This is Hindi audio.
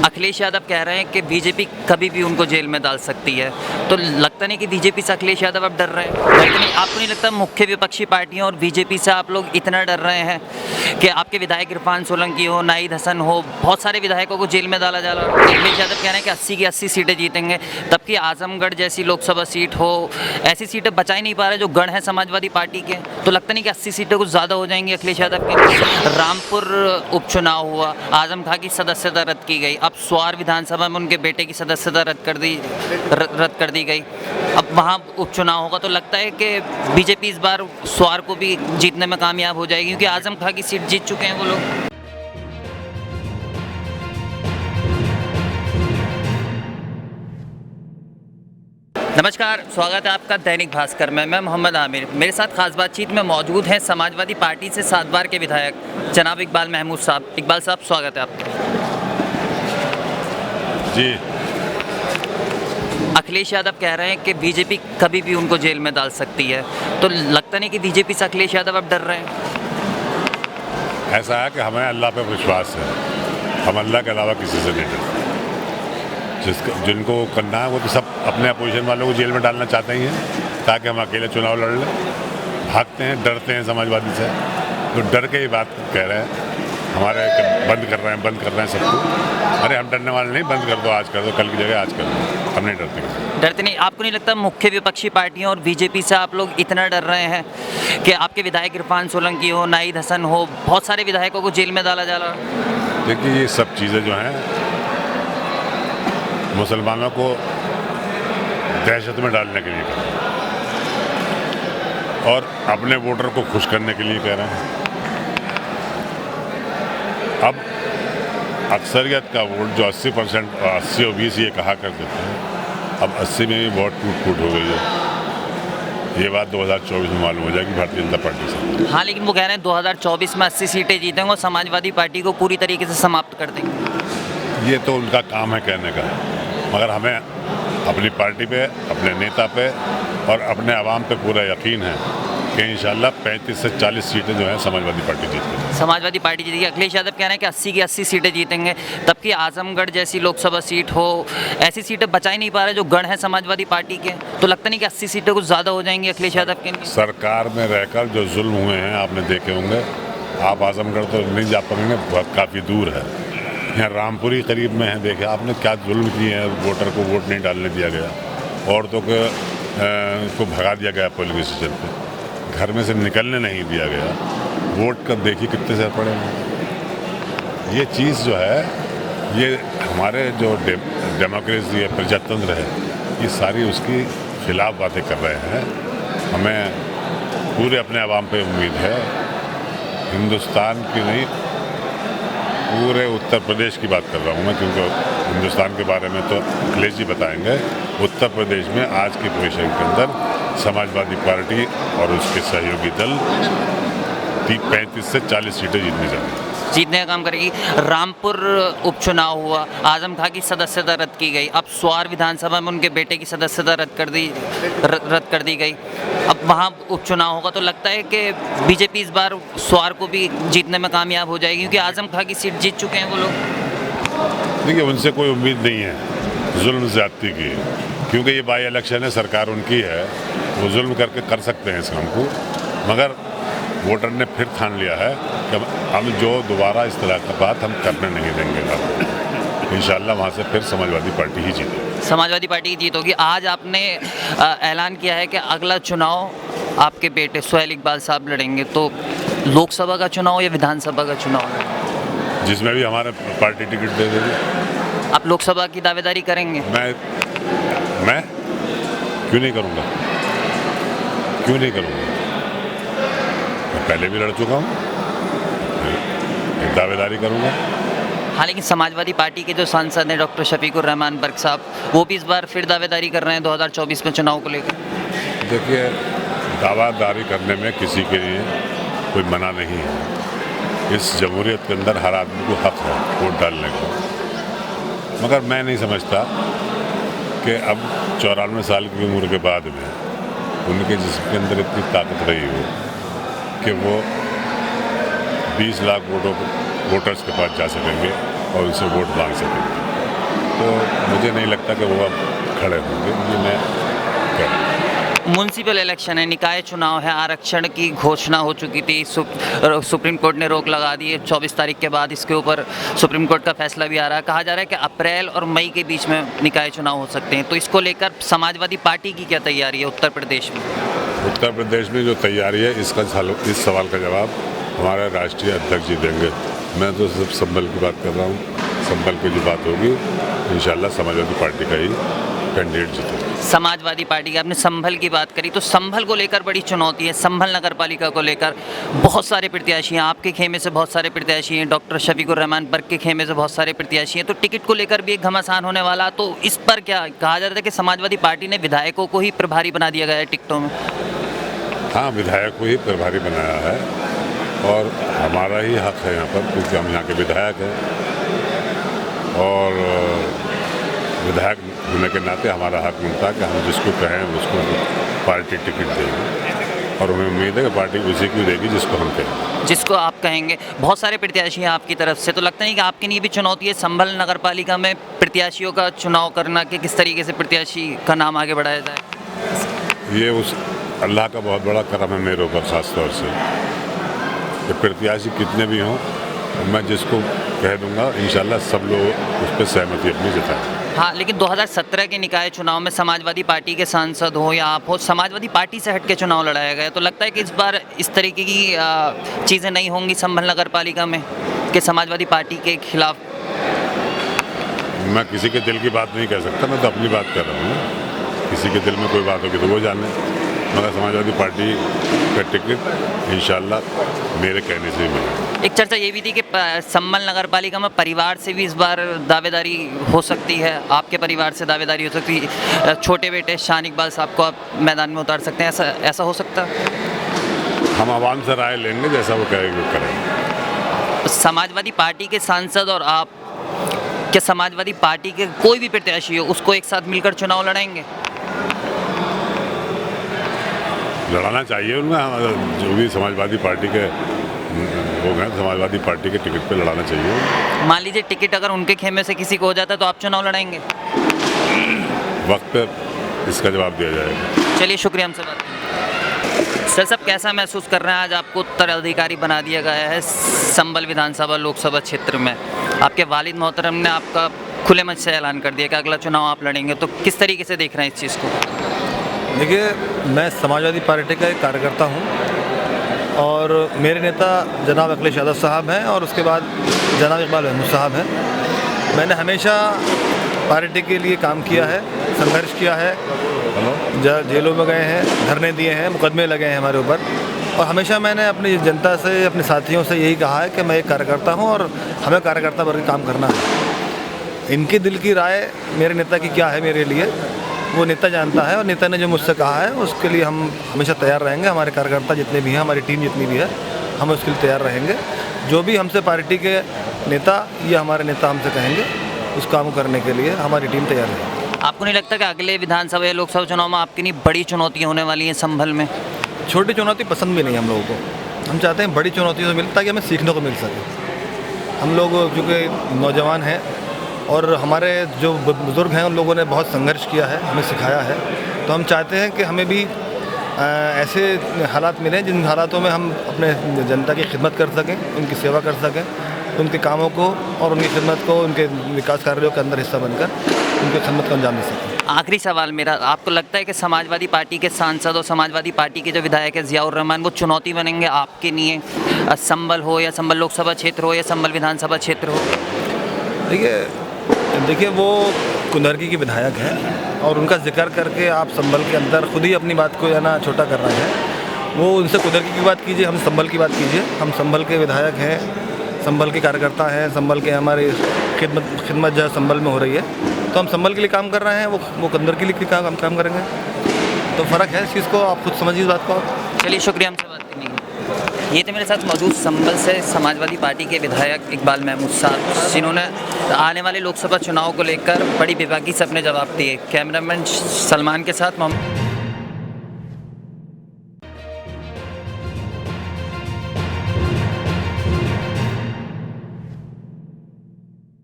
अखिलेश यादव कह रहे हैं कि बीजेपी कभी भी उनको जेल में डाल सकती है, तो लगता नहीं कि बीजेपी से अखिलेश यादव अब डर रहे हैं? लगता नहीं, आपको नहीं लगता मुख्य विपक्षी पार्टियों और बीजेपी से आप लोग इतना डर रहे हैं कि आपके विधायक इरफान सोलंकी हो, नाहिद हसन हो, बहुत सारे विधायकों को जेल में डाला जा रहा है? अखिलेश यादव कह रहे हैं कि 80 की 80 सीटें जीतेंगे, तबकि आजमगढ़ जैसी लोकसभा सीट हो, ऐसी सीटें बचा ही नहीं पा रहे जो गढ़ हैं समाजवादी पार्टी के, तो लगता नहीं कि 80 सीटें कुछ ज़्यादा हो जाएंगी अखिलेश यादव के? रामपुर उपचुनाव हुआ, आजम खां की सदस्यता रद्द की गई, अब स्वार विधानसभा में उनके बेटे की सदस्यता रद्द कर दी गई, अब वहाँ उपचुनाव होगा, तो लगता है कि बीजेपी इस बार स्वार को भी जीतने में कामयाब हो जाएगी, क्योंकि आजम खां की सीट जीत चुके हैं वो लोग। नमस्कार, स्वागत है आपका दैनिक भास्कर में। मैं मोहम्मद आमिर। मेरे साथ खास बातचीत में मौजूद हैं समाजवादी पार्टी से 7 बार के विधायक जनाब इकबाल महमूद साहब। इकबाल साहब, स्वागत है आपका। जी, अखिलेश यादव कह रहे हैं कि बीजेपी कभी भी उनको जेल में डाल सकती है, तो लगता नहीं कि बीजेपी से अखिलेश यादव अब डर रहे हैं? ऐसा है कि हमें अल्लाह पे विश्वास है, हम अल्लाह के अलावा किसी से नहीं डरते। जिनको करना है वो तो सब अपने अपोजिशन वालों को जेल में डालना चाहते ही हैं ताकि हम अकेले चुनाव लड़ लें। भागते हैं, डरते हैं समाजवादी से, तो डर के ही बात कह रहे हैं हमारे बंद कर रहे हैं सबको। अरे हम डरने वाले नहीं, बंद कर दो, आज कर दो, कल की जगह आज कर दो, हम नहीं डरते नहीं? आपको नहीं लगता मुख्य विपक्षी पार्टियों और बीजेपी से आप लोग इतना डर रहे हैं कि आपके विधायक इरफान सोलंकी हो, नाहिद हसन हो, बहुत सारे विधायकों को जेल में डाला जा रहा है? देखिए, ये सब चीज़ें जो हैं मुसलमानों को दहशत में डालने के लिए कर रहे हैं और अपने वोटर को खुश करने के लिए कह रहे हैं। अब अक्सरियत का वोट जो 80% 80 और 20 ये कहा करते थे, अब 80 में भी बहुत टूट हो गई है। ये बात 2024 में मालूम हो जाएगी भारतीय जनता पार्टी से। हाँ, लेकिन वो कह रहे हैं 2024 में 80 सीटें जीतेंगे और समाजवादी पार्टी को पूरी तरीके से समाप्त कर देंगे। ये तो उनका काम है कहने का, मगर हमें अपनी पार्टी पे, अपने नेता पे और अपने आवाम पे पूरा यकीन है कि इंशाल्लाह 35 से 40 सीटें जो हैं समाजवादी पार्टी जीतेगी। समाजवादी पार्टी जीतेगी। अखिलेश यादव कह रहे हैं कि 80 की 80 सीटें जीतेंगे, तबकि आजमगढ़ जैसी लोकसभा सीट हो, ऐसी सीटें बचा ही नहीं पा रहे जो गढ़ हैं समाजवादी पार्टी के, तो लगता नहीं कि 80 सीटें कुछ ज़्यादा हो जाएंगी अखिलेश यादव के? सरकार में रहकर जो जुल्म हुए हैं आपने देखे होंगे। आप आजमगढ़ तो नहीं जा पाएंगे, बहुत काफ़ी दूर है। यहाँ रामपुरी करीब में है, देखे आपने क्या जुल्म किए हैं। वोटर को वोट नहीं डालने दिया गया, औरतों को भगा दिया गया पुलिस स्टेशन पे, घर में से निकलने नहीं दिया गया। वोट का देखिए कितने से पड़े हैं। ये चीज़ जो है, ये हमारे जो डेमोक्रेसी है, प्रजातंत्र है, ये सारी उसकी खिलाफ बातें कर रहे हैं। हमें पूरे अपने आवाम पे उम्मीद है, हिंदुस्तान की नहीं, पूरे उत्तर प्रदेश की बात कर रहा हूँ मैं, क्योंकि हिंदुस्तान के बारे में तो अखिलेश जी बताएंगे। उत्तर प्रदेश में आज की पोजीशन के अंदर समाजवादी पार्टी और उसके सहयोगी दल 35 से 40 सीटें जीतने का काम करेगी। रामपुर उपचुनाव हुआ, आजम खां की सदस्यता रद्द की गई, अब स्वार विधानसभा में उनके बेटे की सदस्यता रद्द कर दी गई, अब वहाँ उपचुनाव होगा, तो लगता है कि बीजेपी इस बार स्वार को भी जीतने में कामयाब हो जाएगी, क्योंकि आजम खां की सीट जीत चुके हैं वो लोग। देखिए, उनसे कोई उम्मीद नहीं है जुल्म ज़्यादती की, क्योंकि ये बाई इलेक्शन है, सरकार उनकी है, वो जुल्म करके कर सकते हैं इस काम को, मगर वोटर ने फिर ठान लिया है कि हम जो दोबारा इस तरह का बात हम करने नहीं देंगे। इंशाल्लाह वहाँ से फिर समाजवादी पार्टी ही जीतेगी। समाजवादी पार्टी की जीत होगी। आज आपने ऐलान किया है कि अगला चुनाव आपके बेटे सुहेल इकबाल साहब लड़ेंगे, तो लोकसभा का चुनाव या विधानसभा का चुनाव? जिसमें भी हमारे पार्टी टिकट दे देगी। आप लोकसभा की दावेदारी करेंगे? मैं क्यों नहीं करूँगा, मैं पहले भी लड़ चुका हूँ, दावेदारी करूँगा। हाँ, लेकिन समाजवादी पार्टी के जो सांसद हैं डॉक्टर शफीकुर रहमान बर्क साहब, वो भी इस बार फिर दावेदारी कर रहे हैं 2024 में चुनाव को लेकर। देखिए, दावेदारी करने में किसी के लिए कोई मना नहीं है। इस जमहूरियत के अंदर हर आदमी को हक है वोट डालने का, मगर मैं नहीं समझता कि अब 94 साल की उम्र के बाद में उनके जिस्म के अंदर इतनी ताकत रही हो कि वो 20 लाख वोटर्स के पास जा सकेंगे और उनसे वोट मांग सकेंगे। तो मुझे नहीं लगता कि वो अब खड़े होंगे, ये मैं कह रहा हूँ। म्युनिसिपल इलेक्शन है, निकाय चुनाव है, आरक्षण की घोषणा हो चुकी थी, सुप्रीम कोर्ट ने रोक लगा दी है 24 तारीख के बाद। इसके ऊपर सुप्रीम कोर्ट का फैसला भी आ रहा है। कहा जा रहा है कि अप्रैल और मई के बीच में निकाय चुनाव हो सकते हैं। तो इसको लेकर समाजवादी पार्टी की क्या तैयारी है उत्तर प्रदेश में? उत्तर प्रदेश में जो तैयारी है इस सवाल का जवाब हमारे राष्ट्रीय अध्यक्ष जी देंगे। मैं तो सिर्फ संभल की बात कर रहा हूँ। संभल की जो बात होगी इंशाल्लाह समाजवादी पार्टी का ही कैंडिडेट जीतेगा। समाजवादी पार्टी की आपने संभल की बात करी, तो संभल को लेकर बड़ी चुनौती है। संभल नगर पालिका को लेकर बहुत सारे प्रत्याशी हैं, आपके खेमे से बहुत सारे प्रत्याशी हैं, डॉक्टर शफीकुर रहमान बर्क के खेमे से बहुत सारे प्रत्याशी हैं। तो टिकट को लेकर भी एक घमासान होने वाला। तो इस पर क्या कहा जा रहा था कि समाजवादी पार्टी ने विधायकों को ही प्रभारी बना दिया गया है टिकटों में? हाँ, विधायक को ही प्रभारी बनाया है और हमारा ही हक है यहाँ पर, क्योंकि हम यहाँ के विधायक हैं और विधायक होने के नाते हमारा हक मिलता है कि हम जिसको कहें उसको पार्टी टिकट देगी और हमें उम्मीद है कि पार्टी उसी को देगी जिसको हम कहें, जिसको आप कहेंगे। बहुत सारे प्रत्याशी हैं आपकी तरफ से, तो लगता नहीं कि आपके लिए भी चुनौती है संभल नगर पालिका में प्रत्याशियों का चुनाव करना कि किस तरीके से प्रत्याशी का नाम आगे बढ़ाया जाए? ये उस अल्लाह का बहुत बड़ा करम है मेरे ऊपर ख़ास तौर से कि प्रत्याशी कितने भी हों मैं जिसको कह दूंगा इंशाल्लाह सब लोग उस पर सहमति अपनी जताएं। हाँ, लेकिन 2017 के निकाय चुनाव में समाजवादी पार्टी के सांसद हो या आप हो, समाजवादी पार्टी से हट के चुनाव लड़ाया गया। तो लगता है कि इस बार इस तरीके की चीज़ें नहीं होंगी संभल नगर पालिका में कि समाजवादी पार्टी के खिलाफ? मैं किसी के दिल की बात नहीं कह सकता, मैं तो अपनी बात कर रहा हूँ। किसी के दिल में कोई बात होगी तो वो जाने, मगर समाजवादी पार्टी का टिकट इंशाल्लाह मेरे कहने से ही मिलेगा। एक चर्चा ये भी थी कि संभल नगर पालिका में परिवार से भी इस बार दावेदारी हो सकती है, आपके परिवार से दावेदारी हो सकती है। छोटे बेटे शान इकबाल साहब को आप मैदान में उतार सकते हैं, ऐसा हो सकता है? हम आवाम से राय लेंगे, जैसा वो कहेंगे करेंगे। समाजवादी पार्टी के सांसद और आप, क्या समाजवादी पार्टी के कोई भी प्रत्याशी हो उसको एक साथ मिलकर चुनाव लड़ाएंगे? लड़ाना चाहिए उनका, जो भी समाजवादी पार्टी के लोग हैं समाजवादी पार्टी के टिकट पे लड़ाना चाहिए। मान लीजिए टिकट अगर उनके खेमे से किसी को हो जाता है तो आप चुनाव लड़ाएंगे? वक्त पर इसका जवाब दिया जाएगा। चलिए, शुक्रिया हमसे बात करने। सर साहब, कैसा महसूस कर रहे हैं? आज आपको उत्तराधिकारी बना दिया गया है संभल विधानसभा लोकसभा क्षेत्र में। आपके वालिद मोहतरम ने आपका खुले मंच से ऐलान कर दिया कि अगला चुनाव आप लड़ेंगे। तो किस तरीके से देख रहे हैं इस चीज़ को? देखिए, मैं समाजवादी पार्टी का एक कार्यकर्ता हूँ और मेरे नेता जनाब अखिलेश यादव साहब हैं और उसके बाद जनाब इकबाल महमूद साहब हैं। मैंने हमेशा पार्टी के लिए काम किया है, संघर्ष किया है, जेलों में गए हैं, धरने दिए हैं, मुकदमे लगे हैं हमारे ऊपर और हमेशा मैंने अपनी जनता से, अपने साथियों से यही कहा है कि मैं एक कार्यकर्ता हूँ और हमें कार्यकर्ता बन के काम करना है। इनके दिल की राय मेरे नेता की क्या है मेरे लिए, वो नेता जानता है और नेता ने जो मुझसे कहा है उसके लिए हम हमेशा तैयार रहेंगे। हमारे कार्यकर्ता जितने भी हैं, हमारी टीम जितनी भी है, हम उसके लिए तैयार रहेंगे। जो भी हमसे पार्टी के नेता या हमारे नेता हमसे कहेंगे उस काम करने के लिए हमारी टीम तैयार रहेगी। आपको नहीं लगता कि अगले विधानसभा या लोकसभा चुनाव में आपके लिए बड़ी चुनौतियाँ होने वाली हैं संभल में? छोटी चुनौती पसंद भी नहीं हम लोगों को। हम चाहते हैं बड़ी चुनौतियों से मिले ताकि हमें सीखने को मिल सके। हम लोग चूँकि नौजवान हैं और हमारे जो बुज़ुर्ग हैं उन लोगों ने बहुत संघर्ष किया है, हमें सिखाया है, तो हम चाहते हैं कि हमें भी ऐसे हालात मिलें जिन हालातों में हम अपने जनता की खिदमत कर सकें, उनकी सेवा कर सकें, उनके कामों को और उनकी खिदमत को उनके विकास कार्यों के अंदर हिस्सा बनकर उनकी खिदमत को अंजाम दे सकें। आखिरी सवाल मेरा, आपको लगता है कि समाजवादी पार्टी के सांसद और समाजवादी पार्टी के जो विधायक है ज़ियाउर रहमान, वो चुनौती बनेंगे आपके लिए, संभल हो या संभल लोकसभा क्षेत्र हो या संभल विधानसभा क्षेत्र हो? देखिए, वो कुंदरकी के विधायक हैं और उनका जिक्र करके आप संभल के अंदर खुद ही अपनी बात को या ना छोटा कर रहे हैं। वो उनसे कुंदरकी की बात कीजिए, हम संभल की बात कीजिए। हम संभल के विधायक हैं, संभल के कार्यकर्ता हैं, संभल के हमारी खिदमत जो संभल में हो रही है, तो हम संभल के लिए काम कर रहे हैं, वो कुंदर के लिए काम करेंगे। तो फ़र्क है इस चीज़ को, आप खुद समझिए इस बात को। चलिए, शुक्रिया हमसे बात करने के लिए। ये थे मेरे साथ मौजूद संभल से समाजवादी पार्टी के विधायक इकबाल महमूद साहब, जिन्होंने आने वाले लोकसभा चुनाव को लेकर बड़ी बेबाकी से अपने जवाब दिए। कैमरामैन सलमान के साथ मोहम्मद।